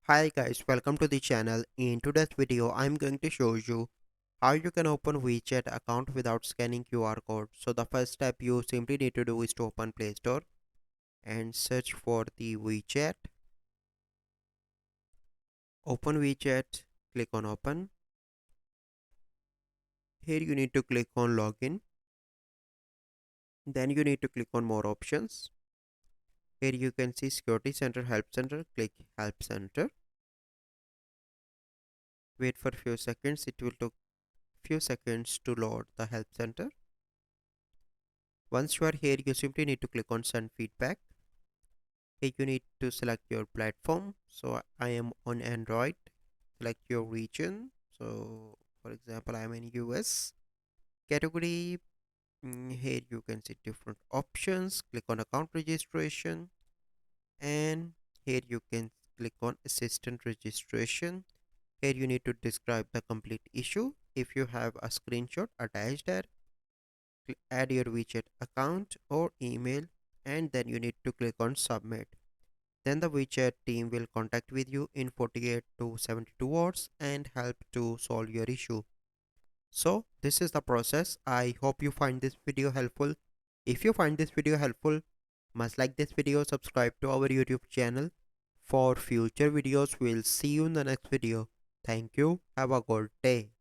Hi guys, welcome to the channel. In today's video, I'm going to show you how you can open WeChat account without scanning QR code. So the first step you simply need to do is to open Play Store and search for the WeChat. Open WeChat, click on open. Here you need to click on login. Then you need to click on more options. Here you can see security center, help center, click help center. Wait for a few seconds, it will take few seconds to load the help center. Once you are here, you simply need to click on send feedback. Here you need to select your platform. So I am on Android. Select your region. So for example, I am in US. Category, here you can see different options. Click on account registration, and here you can click on assistant registration. Here you need to describe the complete issue. If you have a screenshot, attach that. Add your WeChat account or email, and then you need to click on submit. Then the WeChat team will contact with you in 48 to 72 hours and help to solve your issue. So this is the process. I hope you find this video helpful. If you find this video helpful, must like this video, subscribe to our YouTube channel for future videos. We'll see you in the next video. Thank you. Have a good day.